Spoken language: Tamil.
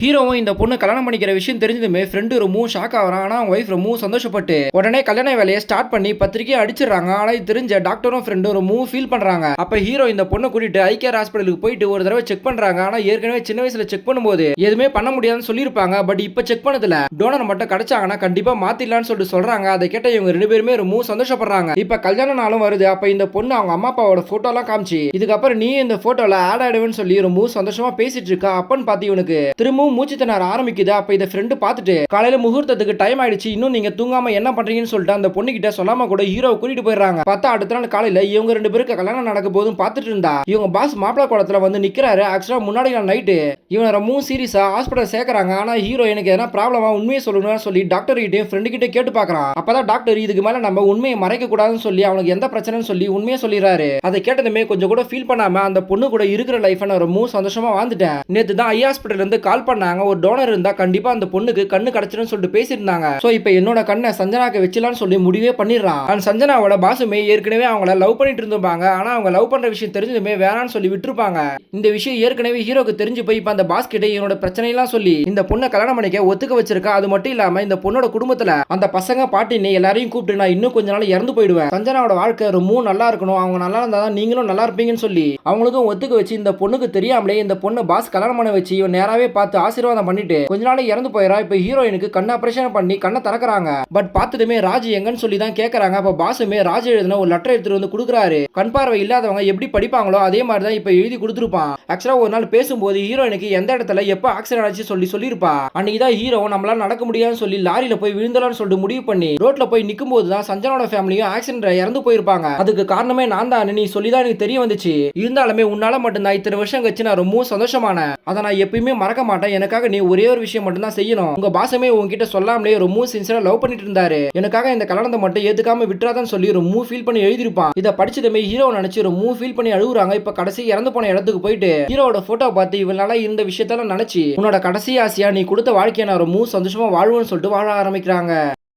ஹீரோவும் இந்த பொண்ணு கல்யாணம் பண்ணிக்கிற விஷயம் தெரிஞ்சதுமே ஃப்ரெண்டு ரொம்பவும் ஷாக் ஆகிறான். ஆனால் அவங்க ஒய்ஃப் ரொம்பவும் சந்தோஷப்பட்டு உடனே கல்யாண வேலையை ஸ்டார்ட் பண்ணி பத்திரிக்கையை அடிச்சிடறாங்க. ஆனால் இது தெரிஞ்ச டாக்டரும் ஃப்ரெண்டும் ரொம்பவும் ஃபீல் பண்றாங்க. அப்ப ஹீரோ இந்த பொண்ணை கூட்டிட்டு ஐகேர் ஹாஸ்பிட்டலுக்கு போயிட்டு ஒரு தடவை செக் பண்றாங்க. ஆனா ஏற்கனவே சின்ன வயசுல செக் பண்ணும்போது எதுவுமே பண்ண முடியாதுன்னு சொல்லியிருப்பாங்க. பட் இப்ப செக் பண்ணதுல டோனர் மட்டும் கிடைச்சாங்கன்னா கண்டிப்பா மாத்திடலாம்னு சொல்லிட்டு சொல்றாங்க. அதை கேட்ட இவங்க ரெண்டு பேருமே ரொம்பவும் சந்தோஷப்படுறாங்க. இப்ப கல்யாண நாளும் வருது. அப்ப இந்த பொண்ணு அவங்க அம்மா அப்பாவோட போட்டோ எல்லாம் காமிச்சு இதுக்கப்புறம் நீ இந்த போட்டோல ஆட் ஆயிடுவேன்னு சொல்லி ரொம்பவும் சந்தோஷமா பேசிட்டு இருக்கா. அப்பன்னு பார்த்து இவனுக்கு திரும்பவும் மூச்சு திணற ஆரம்பிக்குது. அப்ப இத ஃப்ரெண்ட் பார்த்துட்டு காலையில முகூர்த்தத்துக்கு டைம் ஆயிடுச்சு, இன்னும் நீங்க தூங்காம என்ன பண்றீங்கன்னு சொல்லிட்டு அந்த பொண்ணு கிட்ட சொல்லாம கூட ஹீரோ கூட்டிட்டு போயிடுறாங்க. பார்த்தா அடுத்த நாள் காலையில இவங்க ரெண்டு பேருக்கு கல்யாணம் நடக்க போதும் பார்த்துட்டு இருந்தா இவங்க பாஸ் மாப்பிள கோலத்துல வந்து நிக்கிறாரு. ஆக்சுவலா முன்னாடி நாள் நைட்டு இவனை ரொம்பவும் சீரியஸா ஹாஸ்பிட்டல் சேர்க்கறாங்க. ஆனா ஹீரோ எனக்கு எதனா ப்ராப்ளமா உண்மையை சொல்லணும்னு சொல்லி டாக்டர் கிட்டே ஃப்ரெண்டு கிட்ட கேட்டு பாக்குறான். அப்பதான் டாக்டர் இதுக்கு மேல நம்ம உண்மையை மறைக்க கூடாதுன்னு சொல்லி அவனுக்கு எந்த பிரச்சனைன்னு சொல்லி உண்மையை சொல்லிடுறாரு. அதை கேட்டதுமே கொஞ்சம் கூட ஃபீல் பண்ணாம அந்த பொண்ணு கூட இருக்கிற லைஃப் நான் ரொம்பவும் சந்தோஷமா வாழ்ந்துட்டேன். நேத்து தான் ஐ ஹாஸ்பிட்டல் இருந்து கால் பண்ணாங்க, ஒரு டோனர் இருந்தா கண்டிப்பா அந்த பொண்ணுக்கு கண்ணு கிடைச்சிடும் சொல்லிட்டு பேசியிருந்தாங்க. சோ இப்போ என்னோட கண்ணை சஞ்சனாக்கு வச்சலாம்னு சொல்லி முடிவே பண்ணிடுறான். அந்த சஞ்சனாவோட பாசுமே ஏற்கனவே அவங்கள லவ் பண்ணிட்டு இருந்திருப்பாங்க. ஆனா அவங்க லவ் பண்ற விஷயம் தெரிஞ்சதுமே வேணான்னு சொல்லி விட்டுருப்பாங்க. இந்த விஷயம் ஏற்கனவே ஹீரோக்கு தெரிஞ்சு போய் இப்ப அந்த பாஸ் கிட்ட இவனோட பிரச்சனை எல்லாம் சொல்லி இந்த பொண்ணை கல்யாணம் பண்ணிக்க ஒத்துக்க வச்சிருக்கா. அது மட்டும் இல்லாம இந்த பொண்ணோட குடும்பத்துல அந்த பசங்க பாட்டின்னு எல்லாரையும் கூப்பிட்டு நான் இன்னும் கொஞ்ச நாள் இறந்து போயிடுவேன், சஞ்சனாவோட வாழ்க்கை ரொம்ப நல்லா இருக்கணும், அவங்க நல்லா இருந்தா தான் நீங்களும் நல்லா இருப்பீங்கன்னு சொல்லி அவங்களுக்கும் ஒத்துக்க வச்சு இந்த பொண்ணுக்கு தெரியாமலே இந்த பொண்ணு பாஸ் கல்யாணம் பண்ண வச்சு இவன் நேராவே பார்த்து ஆசீர்வாதம் பண்ணிட்டு கொஞ்ச நாள் இறந்து போயிடா. இப்ப ஹீரோயினுக்கு கண்ணு ஆபரேஷன் பண்ணி கண்ணை திறக்கறாங்க. பட் பார்த்ததுமே ராஜ் எங்கன்னு சொல்லி தான் கேட்கறாங்க. அப்ப பாசுமே ராஜ் எழுதின ஒரு லெட்டர் எடுத்துட்டு வந்து கொடுக்குறாரு. கண் பார்வை இல்லாதவங்க எப்படி படிப்பாங்களோ அதே மாதிரி தான் இப்ப எழுதி கொடுத்துருப்பான். ஆக்சுவலா ஒரு நாள் பேசும்போது ஹீரோயினுக்கு எந்த இடத்துல எப்ப ஆக்சிடென்ட் ஆச்சு சொல்லியிருப்பா. அன்னைக்கு தான் ஹீரோ நம்மளால நடக்க முடியாதுன்னு சொல்லி லாரியில போய் விழுந்தலாம்னு சொல்லிட்டு முடிவு பண்ணி ரோட்ல போய் நிக்கும் போது தான் சஞ்சனோட ஃபேமிலியும் ஆக்சிடென்ட்ல இறந்து போயிருப்பாங்க. அதுக்கு காரணமே நான் தான், நீ சொல்லிதான் எனக்கு தெரிய வந்துச்சு. இருந்தாலுமே உன்னால மட்டும்தான் இத்தனை வருஷம் கழிச்சு நான் ரொம்ப சந்தோஷமான அதை நான் எப்பயுமே மறக்க மாட்டேன். எனக்காக நீ ஒரே ஒரு விஷயம் மட்டும் தான் செய்யணும். உங்க பாசமே உங்ககிட்ட சொல்லாமலே ரொம்ப சின்சியரா லவ் பண்ணிட்டு இருந்தாரு, எனக்காக இந்த கல்யாணத்தை மட்டும் ஏத்துக்காம விட்டுறாதான்னு சொல்லி ரொம்ப ஃபீல் பண்ணி எழுதிருப்பான். இதை படிச்சதுமே ஹீரோ நினைச்சு ரொம்ப ஃபீல் பண்ணி அழுகுறாங்க. இப்ப கடைசி இறந்து போன இடத்துக்கு போயிட்டு ஹீரோட போட்டோ பார்த்து இவனால இந்த விஷயத்தெல்லாம் நினைச்சு உன்னோட கடைசி ஆசையா நீ கொடுத்த வாழ்க்கையை நான் ரொம்ப சந்தோஷமா வாழ்வேன்னு சொல்லிட்டு வாழ ஆரம்பிக்கிறாங்க.